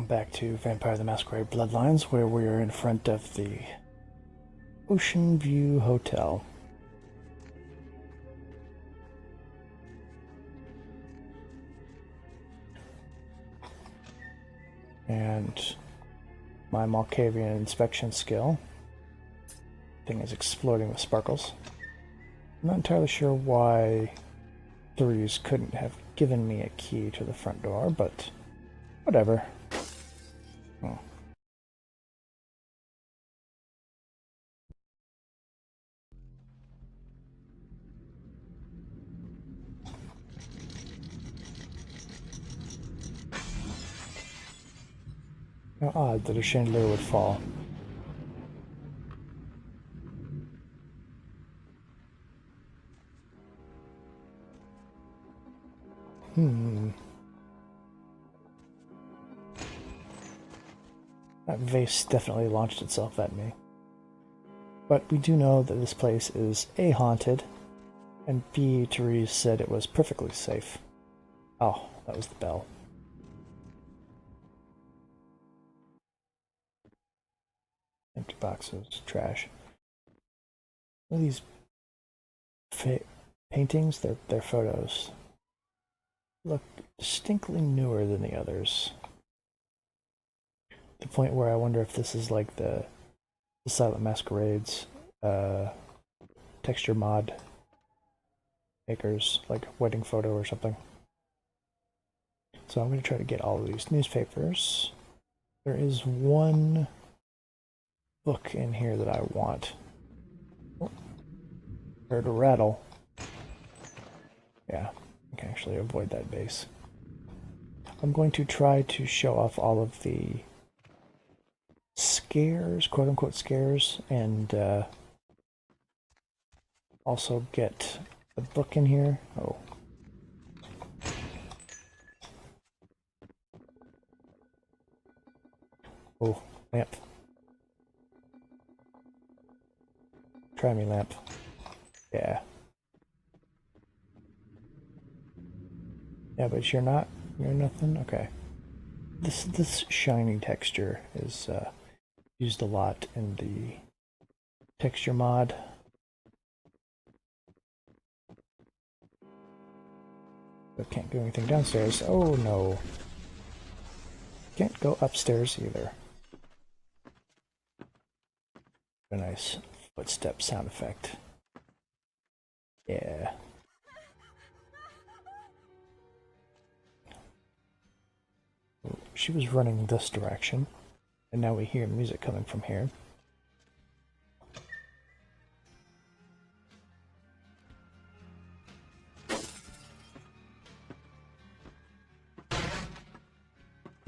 back to Vampire the Masquerade Bloodlines, where we are in front of the Ocean View Hotel. And my Malkavian inspection skill thing is exploding with sparkles. I'm not entirely sure why Threes couldn't have given me a key to the front door, but whatever. Oh. How odd that a chandelier would fall. That vase definitely launched itself at me. But we do know that this place is A, haunted, and B, Therese said it was perfectly safe. Oh, that was the bell. Empty boxes, trash. What are these paintings? They're photos. Look distinctly newer than the others. The point where I wonder if this is like the Silent Masquerades texture mod makers, like wedding photo or something. So I'm going to try to get all of these newspapers. There is one book in here that I want. Oh, heard a rattle. Yeah, I can actually avoid that base. I'm going to try to show off all of the scares, quote-unquote scares, and also get the book in here. Oh. Oh, lamp. Try me, lamp. Yeah. Yeah, but you're not. You're nothing? Okay. This shiny texture is used a lot in the texture mod. But can't do anything downstairs. Oh no. Can't go upstairs either. A nice footstep sound effect. Yeah. She was running this direction, and now we hear music coming from here.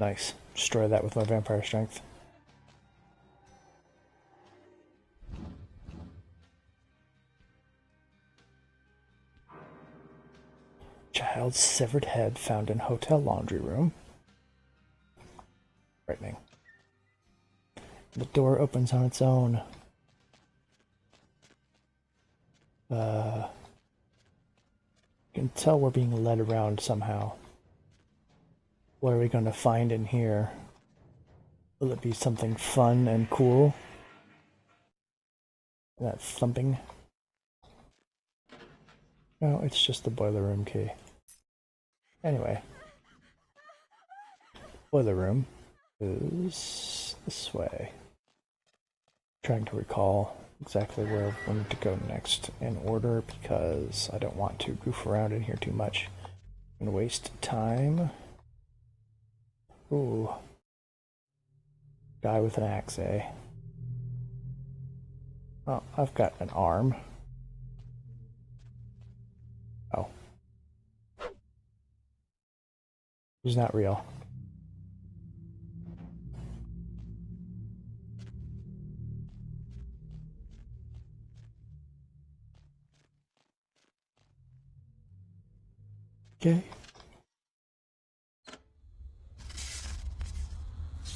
Nice. Destroy that with my vampire strength. Child's severed head found in hotel laundry room. Frightening. The door opens on its own. You can tell we're being led around somehow. What are we going to find in here? Will it be something fun and cool? That thumping? No, it's just the boiler room key. Anyway. Boiler room is this way. Trying to recall exactly where we need to go next in order because I don't want to goof around in here too much and waste time. Ooh. Guy with an axe, eh? Oh, I've got an arm. Oh. He's not real. Okay.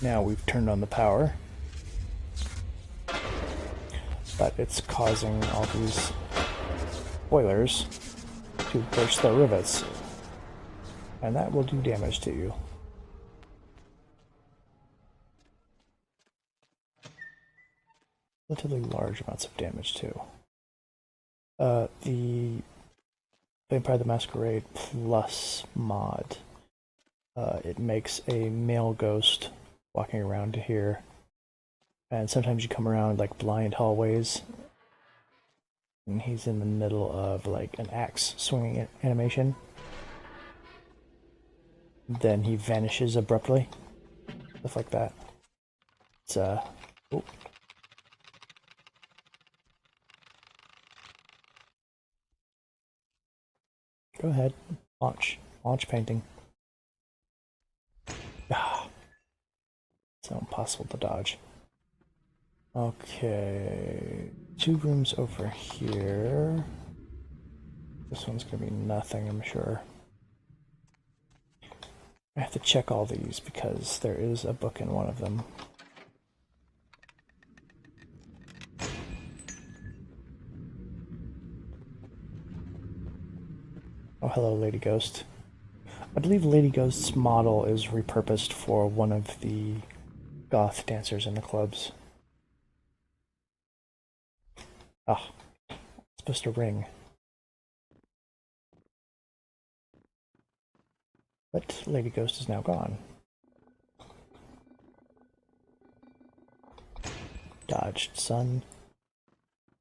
Now we've turned on the power, but it's causing all these boilers to burst their rivets, and that will do damage to you. relatively large amounts of damage too. The Vampire the Masquerade Plus mod, it makes a male ghost walking around here, and sometimes you come around like blind hallways, and he's in the middle of like an axe swinging animation. Then he vanishes abruptly, stuff like that. It's oh. Go ahead, launch painting. Ah, so impossible to dodge. Okay, 2 rooms over here. This one's gonna be nothing, I'm sure. I have to check all these because there is a book in one of them. Oh, hello, Lady Ghost. I believe Lady Ghost's model is repurposed for one of the goth dancers in the clubs. Ah, it's supposed to ring. But Lady Ghost is now gone. Dodged sun.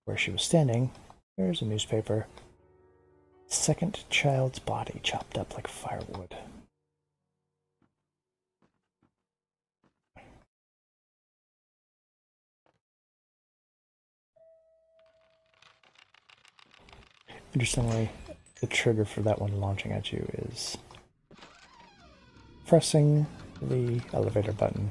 Where she was standing, there's a newspaper. Second child's body chopped up like firewood. Interestingly, the trigger for that one launching at you is pressing the elevator button.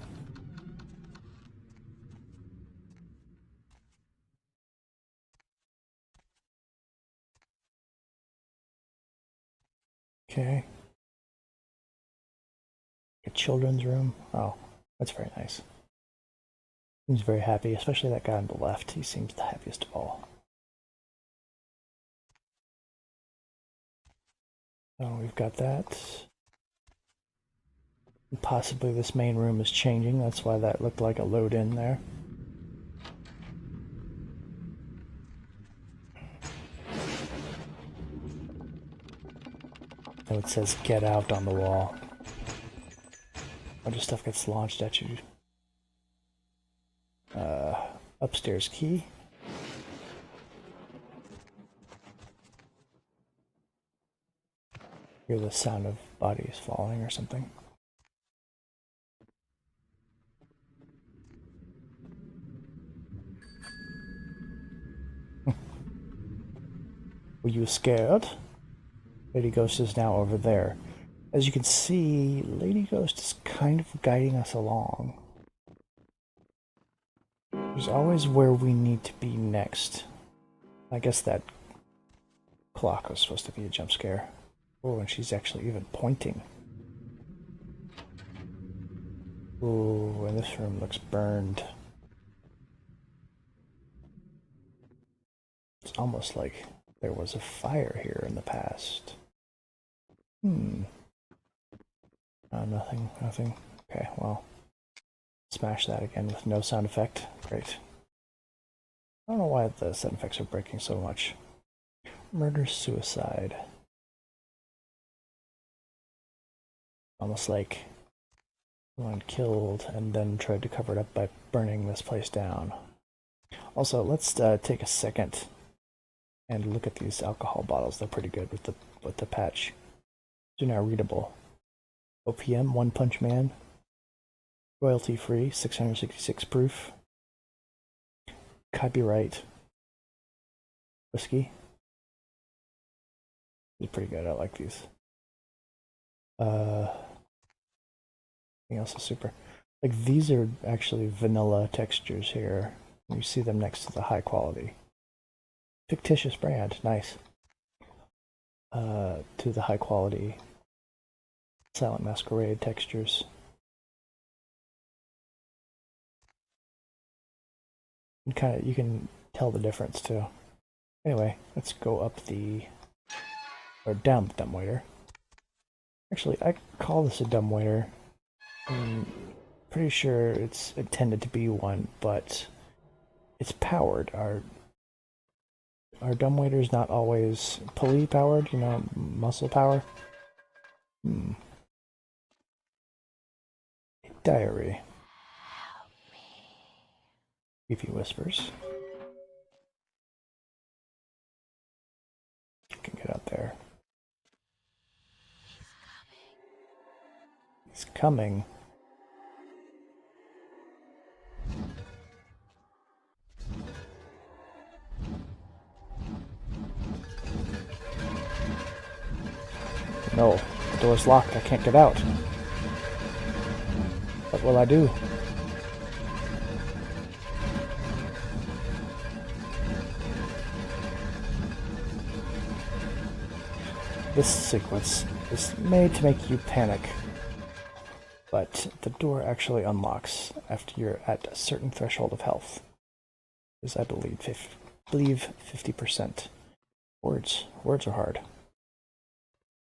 Okay. A children's room. Oh, that's very nice. Seems very happy, especially that guy on the left. He seems the happiest of all. So we've got that. Possibly this main room is changing. That's why that looked like a load in there. Oh, it says get out on the wall. A bunch of stuff gets launched at you. Upstairs key. Hear the sound of bodies falling or something. Were you scared? Lady Ghost is now over there. As you can see, Lady Ghost is kind of guiding us along. There's always where we need to be next. I guess that clock was supposed to be a jump scare. Oh, and she's actually even pointing. Ooh, and this room looks burned. It's almost like there was a fire here in the past. Nothing. Okay, well, smash that again with no sound effect. Great. I don't know why the sound effects are breaking so much. Murder-suicide. Almost like someone killed and then tried to cover it up by burning this place down. Also, let's take a second and look at these alcohol bottles. They're pretty good with the patch. They're now readable. OPM, One Punch Man. Royalty free, 666 proof. Copyright. Whiskey. These are pretty good. I like these. Anything else is super. Like these are actually vanilla textures here. You see them next to the high quality. Fictitious brand, nice. To the high quality Silent Masquerade textures. And you can tell the difference too. Anyway, let's go up or down the dumbwaiter. Actually, I call this a dumbwaiter. I'm pretty sure it's intended to be one, but It's powered. Are dumbwaiters not always pulley powered? You know, muscle power? Diary. Creepy whispers. You can get out there. He's coming. No, the door's locked. I can't get out. What will I do? This sequence is made to make you panic, but the door actually unlocks after you're at a certain threshold of health. Is I believe 50%. Words are hard.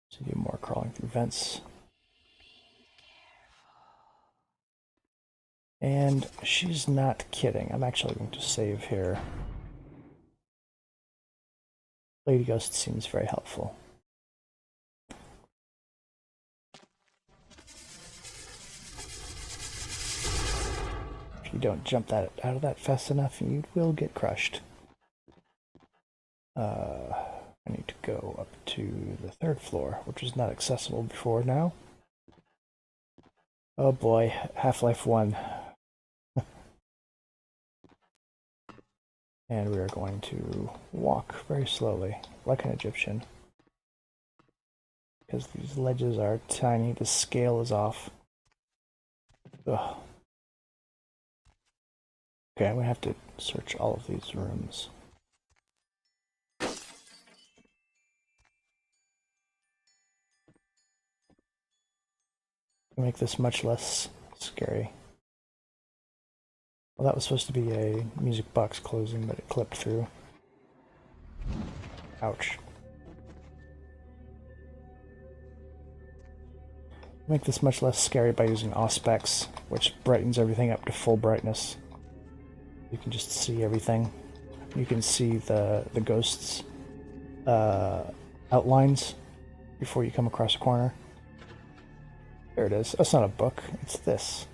So do more crawling through vents. And she's not kidding. I'm actually going to save here. Lady Ghost seems very helpful. If you don't jump out of that fast enough, you will get crushed. I need to go up to the 3rd floor, which was not accessible before now. Oh boy, Half-Life 1. And we are going to walk very slowly, like an Egyptian. Because these ledges are tiny, the scale is off. Ugh. Okay, I'm going to have to search all of these rooms. Make this much less scary. Well, that was supposed to be a music box closing, but it clipped through. Ouch. Make this much less scary by using Auspex, which brightens everything up to full brightness. You can just see everything. You can see the ghosts' outlines before you come across a corner. There it is. That's not a book. It's this.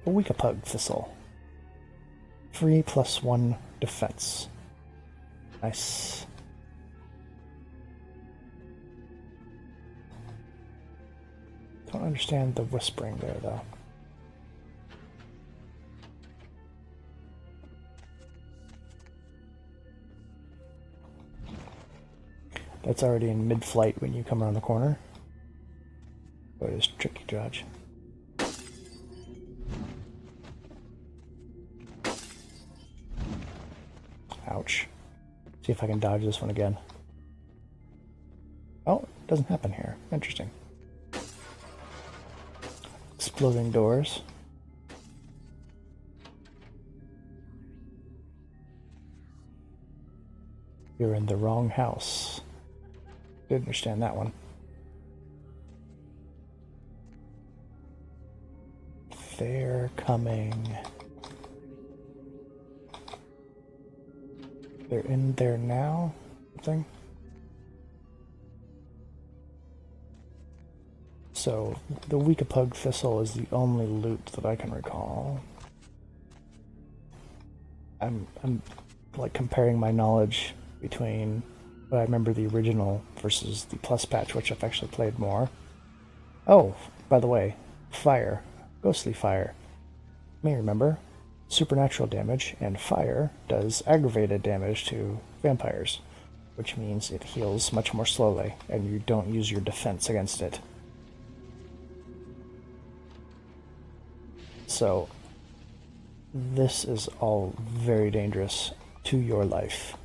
A Weekapug Thistle. 3+1 defense. Nice. Don't understand the whispering there, though. That's already in mid-flight when you come around the corner. But it is tricky dodge. Ouch. See if I can dodge this one again. Oh, it doesn't happen here. Interesting. Exploding doors. You're in the wrong house. Didn't understand that one. They're coming. They're in there now? Something? So, the Weekapug Thistle is the only loot that I can recall. I'm like comparing my knowledge between what I remember the original versus the Plus patch, which I've actually played more. Oh, by the way, fire. Ghostly fire. You may remember, supernatural damage, and fire does aggravated damage to vampires, which means it heals much more slowly, and you don't use your defense against it. So, this is all very dangerous to your life.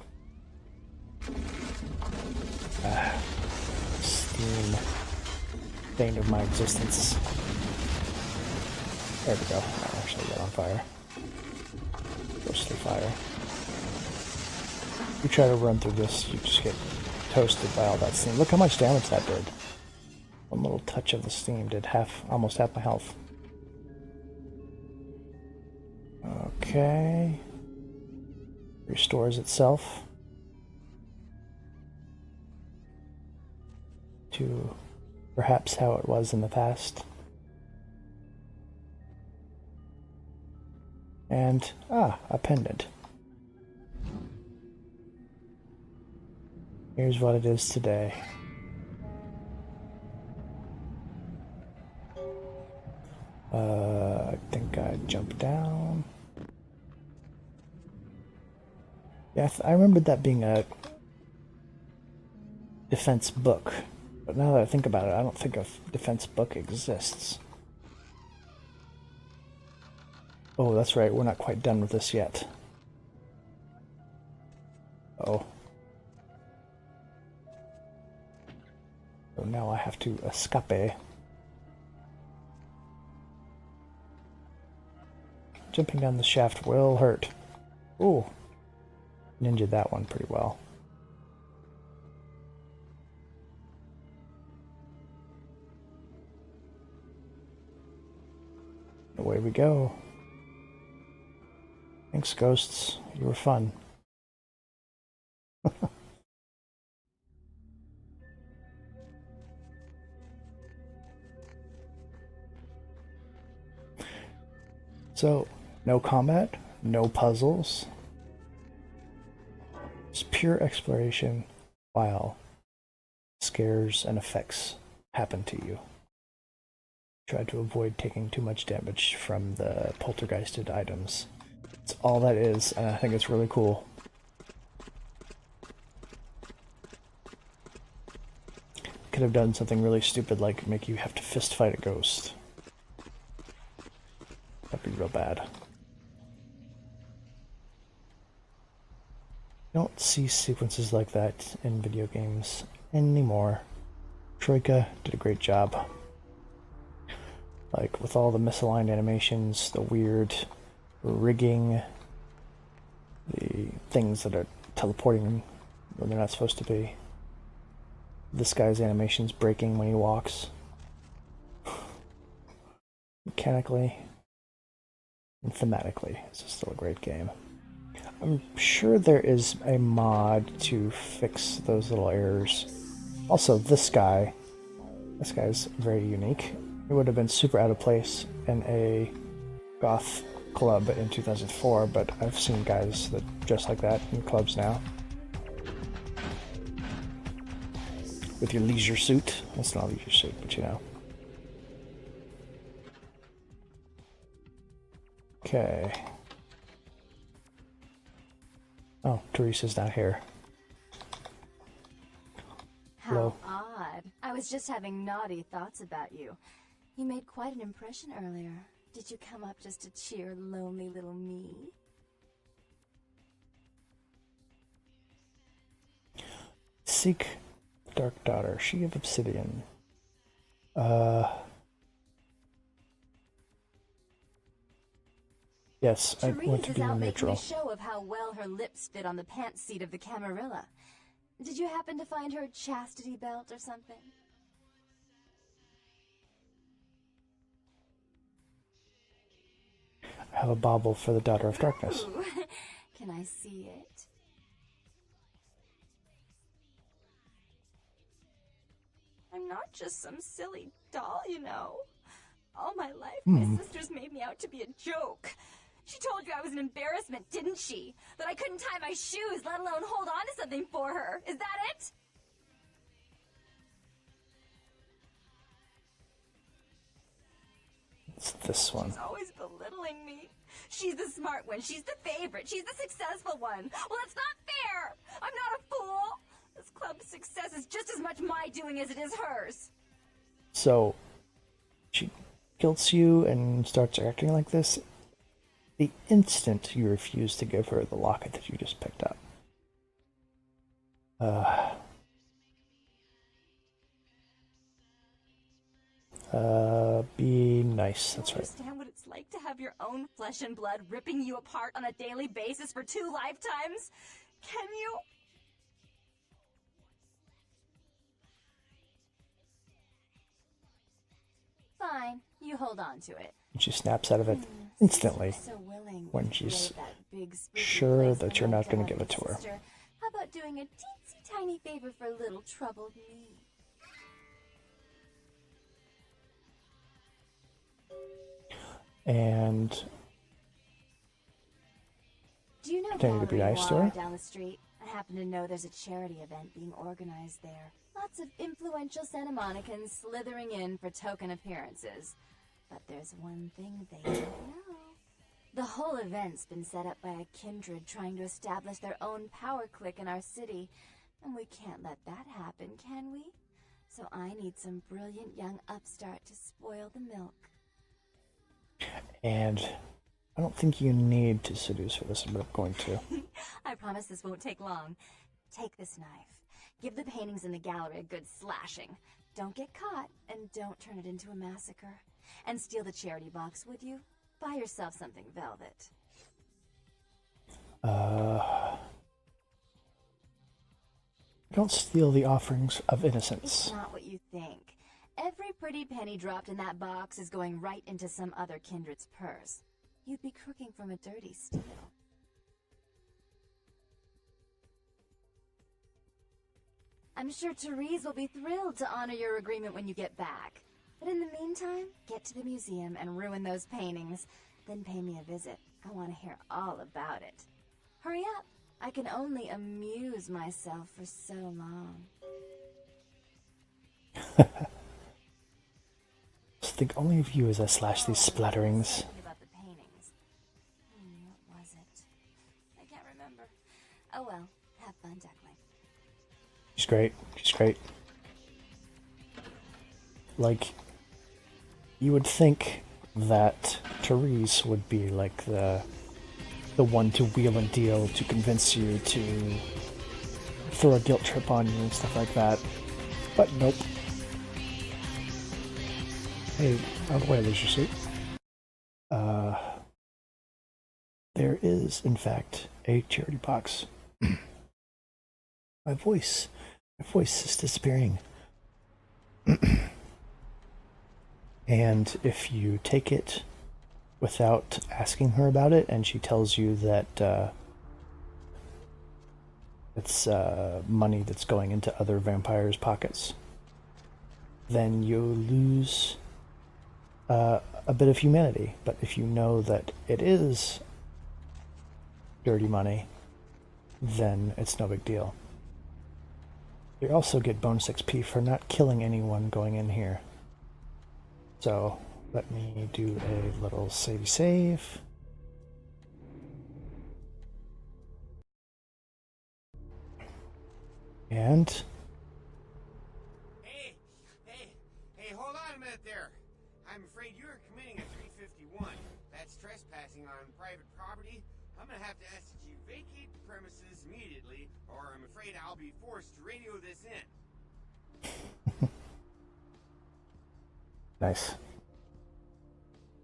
Steam, bane of my existence. There we go. I'll actually get on fire. Ghostly fire. You try to run through this, you just get toasted by all that steam. Look how much damage that did. One little touch of the steam did almost half my health. Okay. Restores itself to perhaps how it was in the past. And, a pendant. Here's what it is today. I think I jumped down. Yeah, I remembered that being a defense book. But now that I think about it, I don't think a defense book exists. Oh, that's right, we're not quite done with this yet. Oh. So now I have to escape. Jumping down the shaft will hurt. Ooh. Ninja'd that one pretty well. Away we go. Thanks, ghosts. You were fun. So, no combat, no puzzles. It's pure exploration while scares and effects happen to you. Try to avoid taking too much damage from the poltergeisted items. It's all that is, and I think it's really cool. Could have done something really stupid like make you have to fist fight a ghost. That'd be real bad. You don't see sequences like that in video games anymore. Troika did a great job. Like with all the misaligned animations, the weird rigging, the things that are teleporting when they're not supposed to be. This guy's animation's breaking when he walks. Mechanically and thematically, it's still a great game. I'm sure there is a mod to fix those little errors. Also, this guy's very unique. It would have been super out of place in a goth club in 2004, but I've seen guys that dress like that in clubs now. With your leisure suit. It's not a leisure suit, but you know. Okay. Oh, Teresa's not here. How odd. I was just having naughty thoughts about you. You made quite an impression earlier. Did you come up just to cheer lonely little me? Seek Dark Daughter, she of Obsidian. Yes, I want to be neutral. Making a show of how well her lips fit on the pants seat of the Camarilla. Did you happen to find her chastity belt or something? I have a bauble for the Daughter of Darkness. Ooh. Can I see it? I'm not just some silly doll, you know. All my life, my sisters made me out to be a joke. She told you I was an embarrassment, didn't she? That I couldn't tie my shoes, let alone hold on to something for her. Is that it? It's this one. She's always belittling me. She's the smart one. She's the favorite. She's the successful one. Well, it's not fair. I'm not a fool. This club's success is just as much my doing as it is hers. So, she guilts you and starts acting like this the instant you refuse to give her the locket that you just picked up. Be nice, that's right. Understand what it's like to have your own flesh and blood ripping you apart on a daily basis for 2 lifetimes? Can you? Fine, you hold on to it. And she snaps out of it instantly when she's sure that you're not going to give it to her. How about doing a teensy tiny favor for little troubled me? And do you know continue to be nice to her. Down the street? I happen to know there's a charity event being organized there. Lots of influential Santa Monicans slithering in for token appearances. But there's one thing they don't know. The whole event's been set up by a kindred trying to establish their own power clique in our city. And we can't let that happen, can we? So I need some brilliant young upstart to spoil the milk. And I don't think you need to seduce for this, but I'm going to. I promise this won't take long. Take this knife. Give the paintings in the gallery a good slashing. Don't get caught, and don't turn it into a massacre. And steal the charity box, would you? Buy yourself something velvet. Don't steal the offerings of innocence. It's not what you think. Every pretty penny dropped in that box is going right into some other kindred's purse. You'd be crooking from a dirty steal. I'm sure Therese will be thrilled to honor your agreement when you get back. But in the meantime, get to the museum and ruin those paintings. Then pay me a visit. I want to hear all about it. Hurry up. I can only amuse myself for so long. Think only of you as I slash these splatterings. About the paintings. What was it? I can't remember. Oh well, have fun, Duckling. She's great. She's great. Like, you would think that Therese would be like the one to wheel and deal to convince you to throw a guilt trip on you and stuff like that. But nope. Hey, out of the way, Leisure Suit. There is, in fact, a charity box. My voice is disappearing. And if you take it without asking her about it, and she tells you that it's money that's going into other vampires' pockets, then you lose a bit of humanity. But if you know that it is dirty money, then it's no big deal. You also get bonus XP for not killing anyone going in here. So let me do a little save. And hey, hold on a minute there. I'm afraid you're committing a 351. That's trespassing on private property. I'm gonna have to ask that you vacate the premises immediately, or I'm afraid I'll be forced to radio this in. Nice.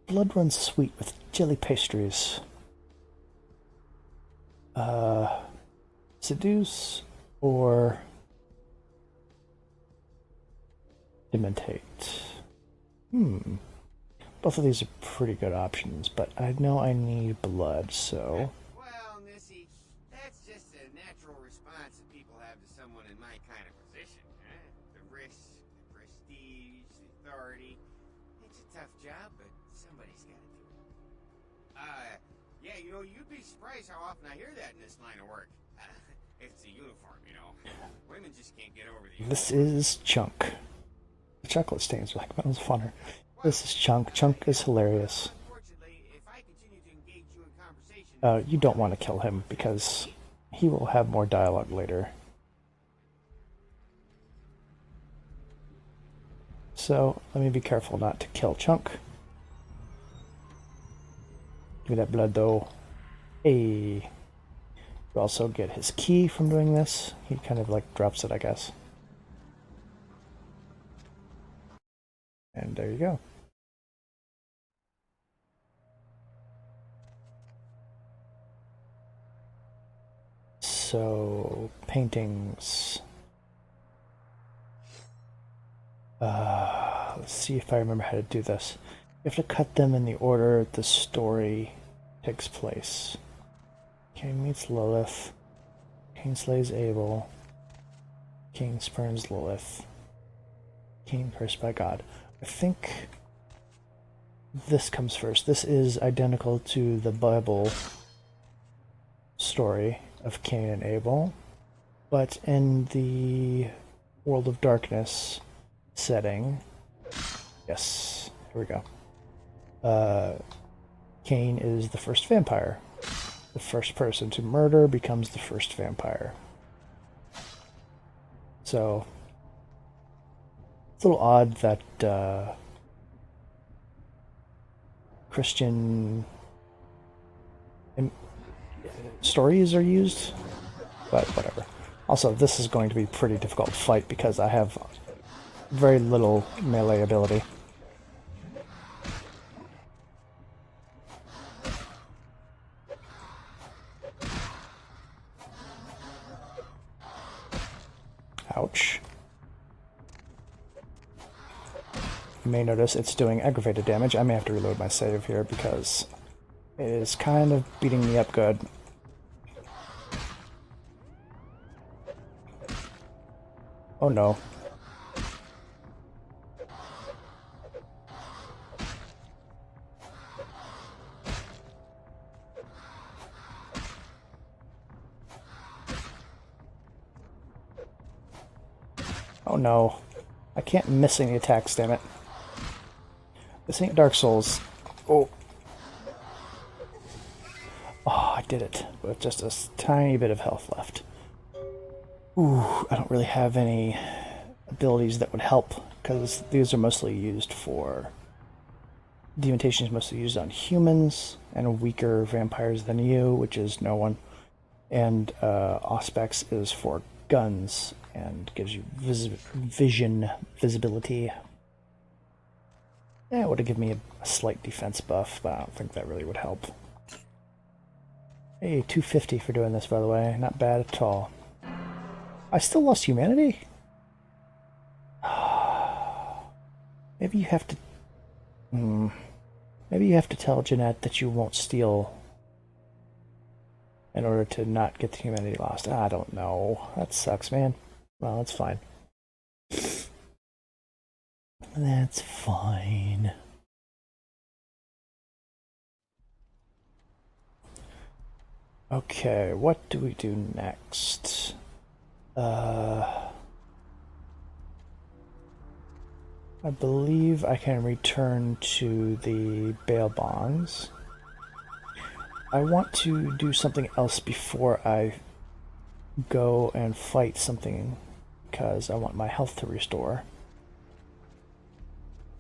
Blood runs sweet with jelly pastries. Seduce or imitate. Both of these are pretty good options, but I know I need blood, so... Well, Missy, that's just a natural response that people have to someone in my kind of position. The risks, the prestige, the authority. It's a tough job, but somebody's got to do it. Yeah, you know, you'd be surprised how often I hear that in this line of work. It's a uniform, you know. Women just can't get over the... This is Chunk. The chocolate stains are like that was funner. This is Chunk. Chunk is hilarious. You don't want to kill him because he will have more dialogue later. So let me be careful not to kill Chunk. Give me that blood though. Hey. You also get his key from doing this. He kind of like drops it, I guess. And there you go. So, paintings. Let's see if I remember how to do this. You have to cut them in the order the story takes place. Cain meets Lilith. Cain slays Abel. Cain spurns Lilith. Cain cursed by God. I think this comes first. This is identical to the Bible story of Cain and Abel, but in the World of Darkness setting. Yes, here we go. Cain is the first vampire. The first person to murder becomes the first vampire. So, it's a little odd that Christian stories are used, but whatever. Also, this is going to be a pretty difficult fight because I have very little melee ability. Ouch. You may notice it's doing aggravated damage. I may have to reload my save here because it is kind of beating me up good. Oh no. Oh no. I can't miss any attacks, damn it. This ain't Dark Souls. Oh. Oh, I did it. With just a tiny bit of health left. Ooh, I don't really have any abilities that would help, because these are mostly used for... Dementation is mostly used on humans, and weaker vampires than you, which is no one. And Auspex is for guns, and gives you visibility. Yeah, it would have given me a slight defense buff, but I don't think that really would help. Hey, 250 for doing this, by the way. Not bad at all. I still lost humanity? Maybe you have to... Maybe you have to tell Jeanette that you won't steal in order to not get the humanity lost. I don't know. That sucks, man. Well, that's fine. That's fine. Okay, what do we do next? I believe I can return to the bail bonds. I want to do something else before I go and fight something, because I want my health to restore.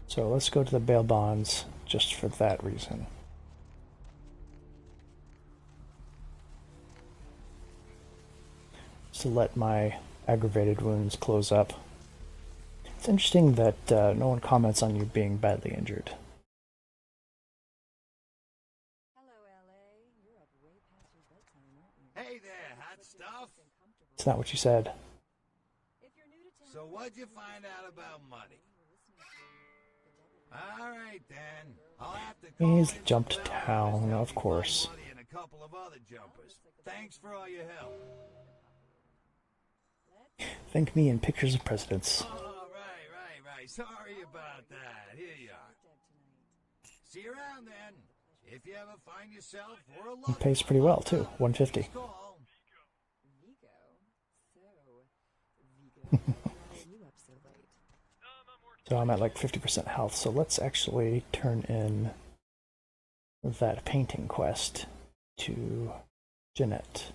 So let's go to the bail bonds just for that reason. To let my aggravated wounds close up. It's interesting that no one comments on you being badly injured. Hello, LA. You're up way past your bedtime, aren't you? Hey there, hot stuff. It's not what you said. So what'd you find out about money? All right then. I'll have to call He's in jumped some town, help of me course. find money and a couple of other jumpers. Thanks for all your help. Thank me in pictures of presidents. Oh, right. Sorry about that. Here you are. See you around then. If you ever find yourself or a He loved pays pretty well too, 150. call. Vigo? So, Vigo, why are you up so late? So I'm at like 50% health, so let's actually turn in that painting quest to Jeanette.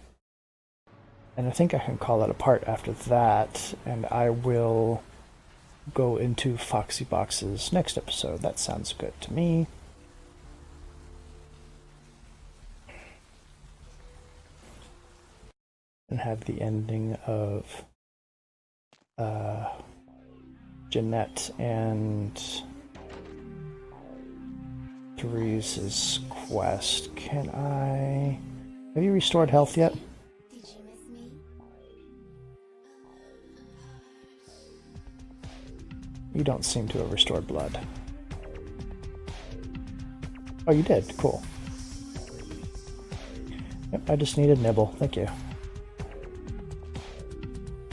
And I think I can call that apart after that, and I will go into Foxy Box's next episode. That sounds good to me. And have the ending of Jeanette and Therese's quest. Can I... Have you restored health yet? Did you miss me? You don't seem to have restored blood. Oh, you did? Cool. Yep, I just needed nibble. Thank you.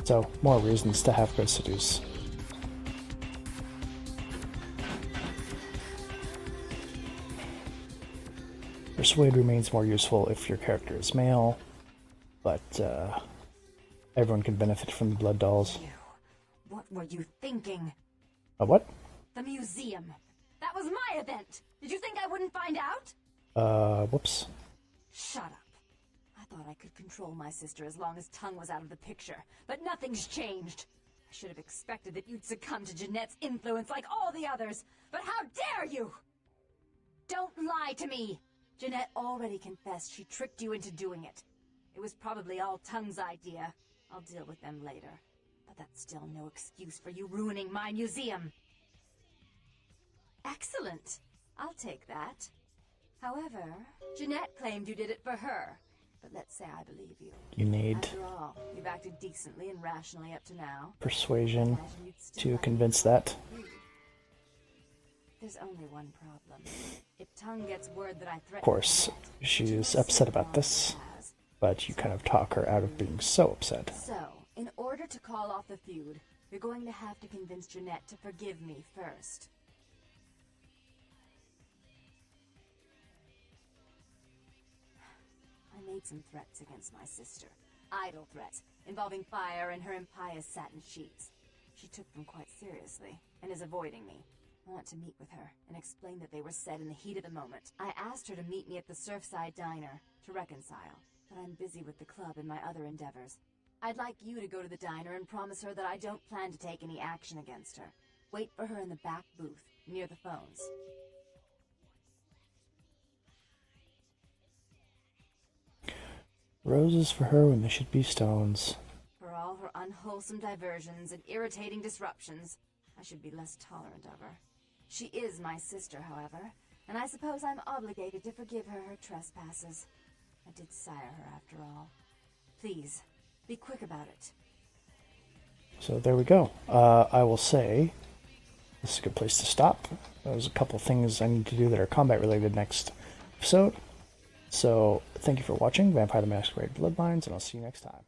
So, more reasons to have good seduce. Persuade remains more useful if your character is male, but everyone can benefit from the blood dolls. What were you thinking? A what? The museum. That was my event. Did you think I wouldn't find out? Whoops. Shut up. I thought I could control my sister as long as Tongue was out of the picture, but nothing's changed. I should have expected that you'd succumb to Jeanette's influence like all the others, but how dare you! Don't lie to me! Jeanette already confessed she tricked you into doing it. It was probably all Tongue's idea. I'll deal with them later. But that's still no excuse for you ruining my museum. Excellent. I'll take that. However, Jeanette claimed you did it for her. But let's say I believe you. You need After all, you've acted decently and rationally up to now. persuasion to convince that. There's only one problem. If Tongue gets word that I threatened Of course, she's upset about this, but you kind of talk her out of being so upset. So, in order to call off the feud, you're going to have to convince Jeanette to forgive me first. I made some threats against my sister. Idle threats, involving fire and her impious satin sheets. She took them quite seriously, and is avoiding me. I want to meet with her, and explain that they were said in the heat of the moment. I asked her to meet me at the Surfside Diner, to reconcile, but I'm busy with the club and my other endeavors. I'd like you to go to the diner and promise her that I don't plan to take any action against her. Wait for her in the back booth, near the phones. Roses for her when they should be stones. For all her unwholesome diversions and irritating disruptions, I should be less tolerant of her. She is my sister, however, and I suppose I'm obligated to forgive her her trespasses. I did sire her after all. Please, be quick about it. So there we go. I will say this is a good place to stop. There's a couple things I need to do that are combat related next episode. So thank you for watching Vampire the Masquerade Bloodlines, and I'll see you next time.